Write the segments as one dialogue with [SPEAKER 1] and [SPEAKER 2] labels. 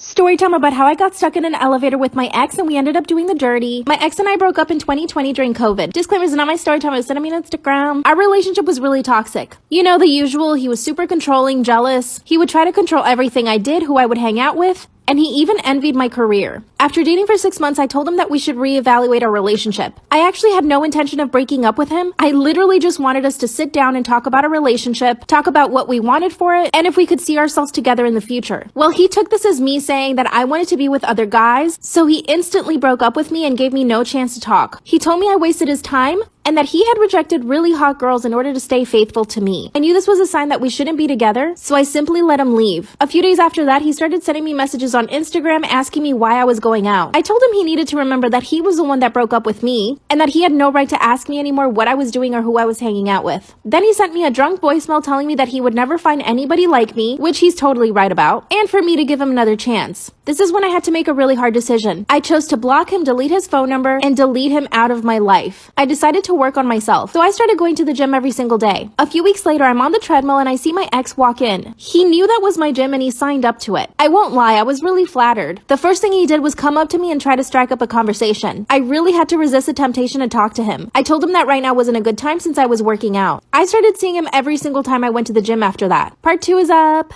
[SPEAKER 1] Story time about how I got stuck in an elevator with my ex and we ended up doing the dirty. My ex and I broke up in 2020 during COVID. Disclaimer, is not my story time. I sent me on Instagram. Our relationship was really toxic. You know, the usual. He was super controlling, jealous. He would try to control everything I did, who I would hang out with. And he even envied my career. After dating for 6 months, I told him that we should reevaluate our relationship. I actually had no intention of breaking up with him. I literally just wanted us to sit down and talk about our relationship, talk about what we wanted for it, and if we could see ourselves together in the future. Well, he took this as me saying that I wanted to be with other guys, so he instantly broke up with me and gave me no chance to talk. He told me I wasted his time, and that he had rejected really hot girls in order to stay faithful to me. I knew this was a sign that we shouldn't be together, so I simply let him leave. A few days after that, he started sending me messages on Instagram asking me why I was going out. I told him he needed to remember that he was the one that broke up with me, and that he had no right to ask me anymore what I was doing or who I was hanging out with. Then he sent me a drunk voicemail telling me that he would never find anybody like me, which he's totally right about, and for me to give him another chance. This is when I had to make a really hard decision. I chose to block him, delete his phone number, and delete him out of my life. I decided to work on myself, so I started going to the gym every single day. A few weeks later, I'm on the treadmill and I see my ex walk in. He knew that was my gym and he signed up to it. I won't lie, I was really flattered. The first thing he did was come up to me and try to strike up a conversation. I really had to resist the temptation to talk to him. I told him that right now wasn't a good time since I was working out. I started seeing him every single time I went to the gym after that. Part 2 is up.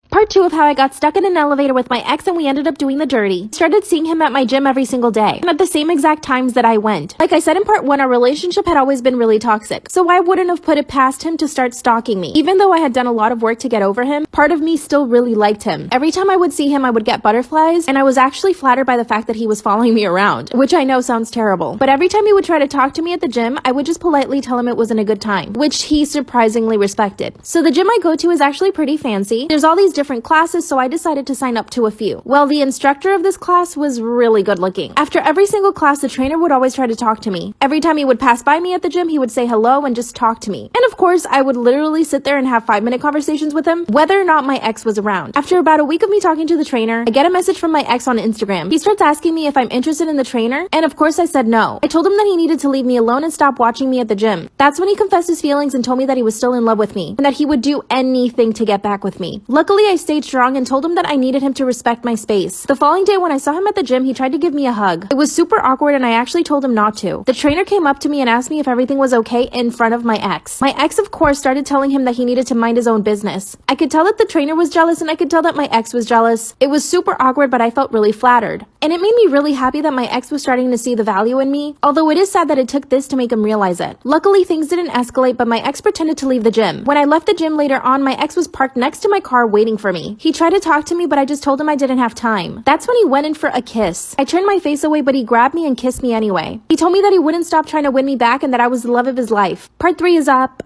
[SPEAKER 1] Part 2 of how I got stuck in an elevator with my ex and we ended up doing the dirty. Started seeing him at my gym every single day, and at the same exact times that I went. Like I said in part 1, our relationship had always been really toxic, so I wouldn't have put it past him to start stalking me. Even though I had done a lot of work to get over him, part of me still really liked him. Every time I would see him, I would get butterflies, and I was actually flattered by the fact that he was following me around, which I know sounds terrible. But every time he would try to talk to me at the gym, I would just politely tell him it wasn't a good time, which he surprisingly respected. So the gym I go to is actually pretty fancy. There's all these different classes, so I decided to sign up to a few. Well, the instructor of this class was really good looking. After every single class, the trainer would always try to talk to me. Every time he would pass by me at the gym, he would say hello and just talk to me. And of course, I would literally sit there and have 5-minute conversations with him, whether or not my ex was around. After about a week of me talking to the trainer, I get a message from my ex on Instagram. He starts asking me if I'm interested in the trainer, and of course I said no. I told him that he needed to leave me alone and stop watching me at the gym. That's when he confessed his feelings and told me that he was still in love with me, and that he would do anything to get back with me. Luckily, I stayed strong and told him that I needed him to respect my space. The following day when I saw him at the gym, he tried to give me a hug. It was super awkward and I actually told him not to. The trainer came up to me and asked me if everything was okay in front of my ex. My ex, of course, started telling him that he needed to mind his own business. I could tell that the trainer was jealous and I could tell that my ex was jealous. It was super awkward, but I felt really flattered. And it made me really happy that my ex was starting to see the value in me, although it is sad that it took this to make him realize it. Luckily, things didn't escalate, but my ex pretended to leave the gym. When I left the gym later on, my ex was parked next to my car waiting for me. He tried to talk to me, but I just told him I didn't have time. That's when he went in for a kiss. I turned my face away, but he grabbed me and kissed me anyway. He told me that he wouldn't stop trying to win me back and that I was the love of his life. Part 3 is up.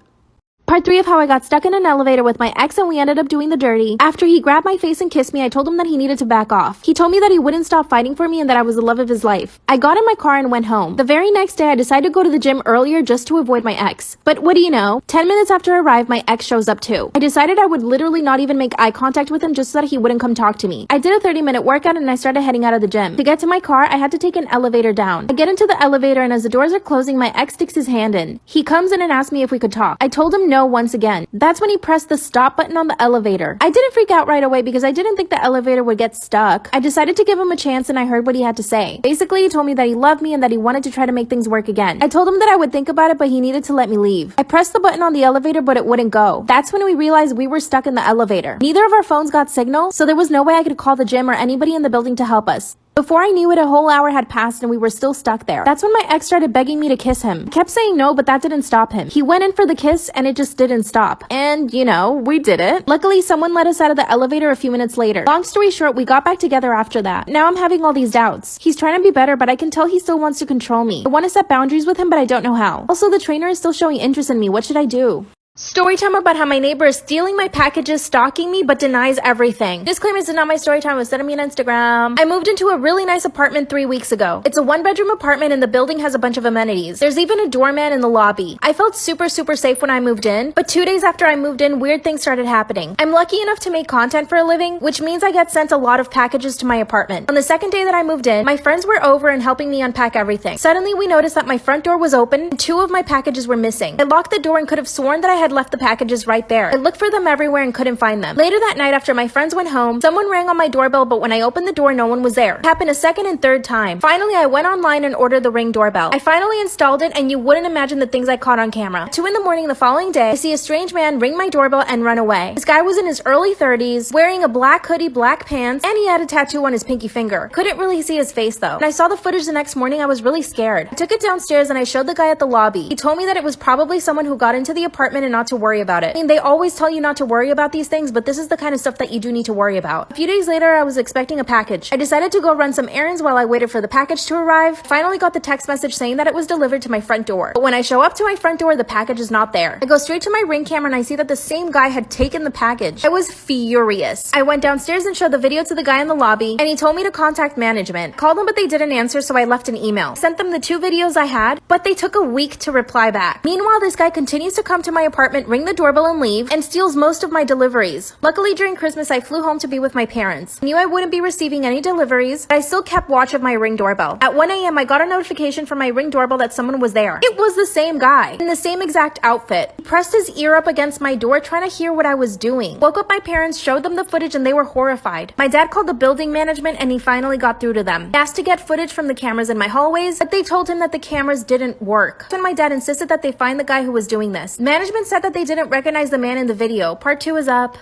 [SPEAKER 1] Part 3 of how I got stuck in an elevator with my ex and we ended up doing the dirty. After he grabbed my face and kissed me, I told him that he needed to back off. He told me that he wouldn't stop fighting for me and that I was the love of his life. I got in my car and went home. The very next day, I decided to go to the gym earlier just to avoid my ex. But what do you know? 10 minutes after I arrived, my ex shows up too. I decided I would literally not even make eye contact with him just so that he wouldn't come talk to me. I did a 30-minute workout and I started heading out of the gym. To get to my car, I had to take an elevator down. I get into the elevator and as the doors are closing, my ex sticks his hand in. He comes in and asks me if we could talk. I told him no once again. That's when he pressed the stop button on the elevator. I didn't freak out right away because I didn't think the elevator would get stuck. I decided to give him a chance and I heard what he had to say. Basically, he told me that he loved me and that he wanted to try to make things work again. I told him that I would think about it, but he needed to let me leave. I pressed the button on the elevator, but it wouldn't go. That's when we realized we were stuck in the elevator. Neither of our phones got signal, so there was no way I could call the gym or anybody in the building to help us. Before I knew it, a whole hour had passed and we were still stuck there. That's when my ex started begging me to kiss him. I kept saying no, but that didn't stop him. He went in for the kiss and it just didn't stop. And, you know, we did it. Luckily, someone let us out of the elevator a few minutes later. Long story short, we got back together after that. Now I'm having all these doubts. He's trying to be better, but I can tell he still wants to control me. I want to set boundaries with him, but I don't know how. Also, the trainer is still showing interest in me. What should I do? Story time about how my neighbor is stealing my packages, stalking me, but denies everything. Disclaimer, this is not my story time. It was sent me on Instagram. I moved into a really nice apartment 3 weeks ago. It's a 1-bedroom apartment and the building has a bunch of amenities. There's even a doorman in the lobby. I felt super safe when I moved in, but 2 days after I moved in, weird things started happening. I'm lucky enough to make content for a living, which means I get sent a lot of packages to my apartment. On the second day that I moved in, my friends were over and helping me unpack everything. Suddenly, we noticed that my front door was open and 2 of my packages were missing. I locked the door and could have sworn that I had had left the packages right there. I looked for them everywhere and couldn't find them. Later that night, after my friends went home, someone rang on my doorbell, but when I opened the door, no one was there. It happened a second and third time. Finally, I went online and ordered the Ring doorbell. I finally installed it, and you wouldn't imagine the things I caught on camera. At 2 in the morning the following day, I see a strange man ring my doorbell and run away. This guy was in his early 30s, wearing a black hoodie, black pants, and he had a tattoo on his pinky finger. Couldn't really see his face though. When I saw the footage the next morning, I was really scared. I took it downstairs and I showed the guy at the lobby. He told me that it was probably someone who got into the apartment and not to worry about it. I mean, they always tell you not to worry about these things, but this is the kind of stuff that you do need to worry about. A few days later, I was expecting a package. I decided to go run some errands while I waited for the package to arrive. Finally got the text message saying that it was delivered to my front door. But when I show up to my front door, the package is not there. I go straight to my Ring camera and I see that the same guy had taken the package. I was furious. I went downstairs and showed the video to the guy in the lobby, and he told me to contact management. Called them, but they didn't answer, so I left an email. Sent them the 2 videos I had, but they took a week to reply back. Meanwhile, this guy continues to come to my apartment, ring the doorbell and leave, and steals most of my deliveries. Luckily, during Christmas, I flew home to be with my parents. I knew I wouldn't be receiving any deliveries, but I still kept watch of my Ring doorbell. At 1 a.m., I got a notification from my Ring doorbell that someone was there. It was the same guy, in the same exact outfit. He pressed his ear up against my door, trying to hear what I was doing. Woke up my parents, showed them the footage, and they were horrified. My dad called the building management, and he finally got through to them. He asked to get footage from the cameras in my hallways, but they told him that the cameras didn't work. That's when my dad insisted that they find the guy who was doing this. Management said that they didn't recognize the man in the video. Part 2 is up.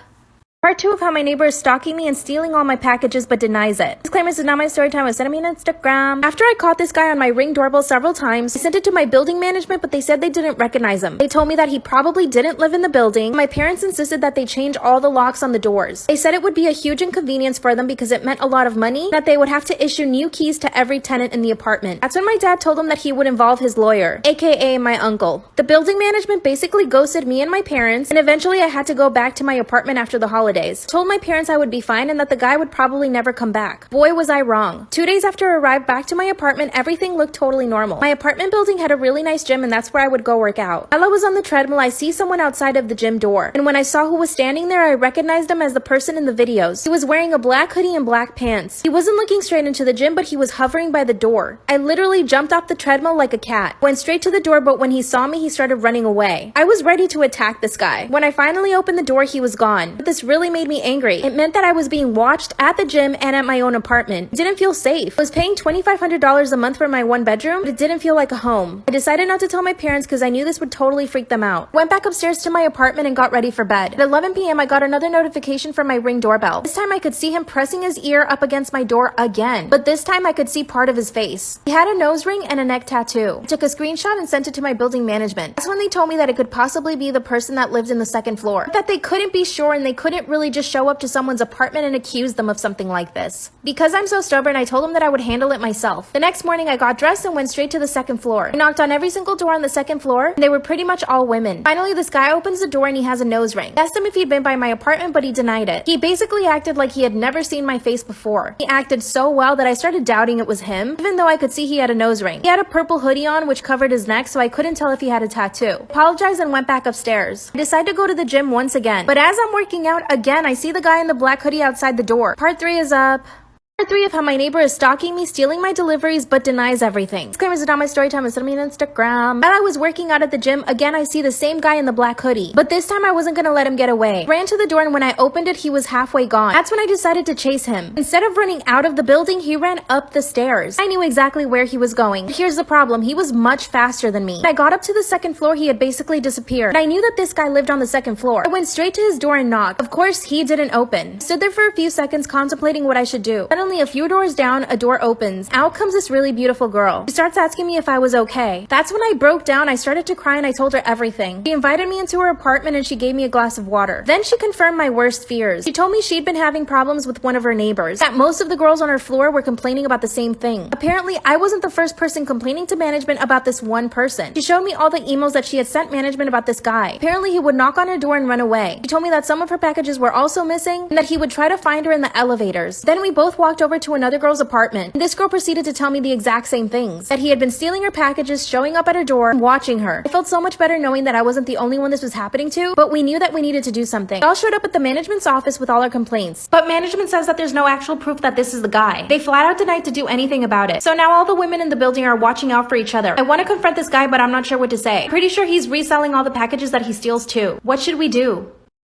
[SPEAKER 1] Part 2 of how my neighbor is stalking me and stealing all my packages but denies it. Disclaimer, this is not my story time. I sent me on Instagram. After I caught this guy on my Ring doorbell several times, I sent it to my building management, but they said they didn't recognize him. They told me that he probably didn't live in the building. My parents insisted that they change all the locks on the doors. They said it would be a huge inconvenience for them because it meant a lot of money, that they would have to issue new keys to every tenant in the apartment. That's when my dad told him that he would involve his lawyer, aka my uncle. The building management basically ghosted me and my parents, and eventually I had to go back to my apartment after the holidays. Told my parents I would be fine and that the guy would probably never come back. Boy, was I wrong. 2 days after I arrived back to my apartment, everything looked totally normal. My apartment building had a really nice gym, and that's where I would go work out. While I was on the treadmill, I see someone outside of the gym door, and when I saw who was standing there, I recognized him as the person in the videos. He was wearing a black hoodie and black pants. He wasn't looking straight into the gym, but he was hovering by the door. I literally jumped off the treadmill like a cat. Went straight to the door, but when he saw me, he started running away. I was ready to attack this guy. When I finally opened the door, he was gone. But this really made me angry. It meant that I was being watched at the gym and at my own apartment. It didn't feel safe. I was paying $2,500 a month for my 1 bedroom, but it didn't feel like a home. I decided not to tell my parents because I knew this would totally freak them out. Went back upstairs to my apartment and got ready for bed. At 11 p.m., I got another notification from my Ring doorbell. This time I could see him pressing his ear up against my door again, but this time I could see part of his face. He had a nose ring and a neck tattoo. I took a screenshot and sent it to my building management. That's when they told me that it could possibly be the person that lived in the second floor. But that they couldn't be sure and they couldn't really just show up to someone's apartment and accuse them of something like this. Because I'm so stubborn, I told them that I would handle it myself. The next morning, I got dressed and went straight to the second floor. I knocked on every single door on the second floor, and they were pretty much all women. Finally, this guy opens the door and he has a nose ring. I asked him if he'd been by my apartment, but he denied it. He basically acted like he had never seen my face before. He acted so well that I started doubting it was him, even though I could see he had a nose ring. He had a purple hoodie on, which covered his neck, so I couldn't tell if he had a tattoo. I apologized and went back upstairs. I decided to go to the gym once again, but as I'm working out again, I see the guy in the black hoodie outside the door. Part 3 is up. Part 3 of how my neighbor is stalking me, stealing my deliveries, but denies everything. Disclaimer, this is not my story time. It's me on Instagram. While I was working out at the gym, again I see the same guy in the black hoodie. But this time I wasn't gonna let him get away. Ran to the door, and when I opened it, he was halfway gone. That's when I decided to chase him. Instead of running out of the building, he ran up the stairs. I knew exactly where he was going. But here's the problem. He was much faster than me. When I got up to the second floor, he had basically disappeared. I knew that this guy lived on the second floor. I went straight to his door and knocked. Of course, he didn't open. I stood there for a few seconds contemplating what I should do. Suddenly, a few doors down, a door opens. Out comes this really beautiful girl. She starts asking me if I was okay. That's when I broke down. I started to cry and I told her everything. She invited me into her apartment and she gave me a glass of water. Then she confirmed my worst fears. She told me she'd been having problems with one of her neighbors, that most of the girls on her floor were complaining about the same thing. Apparently, I wasn't the first person complaining to management about this one person. She showed me all the emails that she had sent management about this guy. Apparently, he would knock on her door and run away. She told me that some of her packages were also missing and that he would try to find her in the elevators. Then we both walked walked over to another girl's apartment. This girl proceeded to tell me the exact same things. That he had been stealing her packages, showing up at her door, and watching her. I felt so much better knowing that I wasn't the only one this was happening to, but we knew that we needed to do something. We all showed up at the management's office with all our complaints. But management says that there's no actual proof that this is the guy. They flat out denied to do anything about it. So now all the women in the building are watching out for each other. I want to confront this guy, but I'm not sure what to say. Pretty sure he's reselling all the packages that he steals too. What should we do?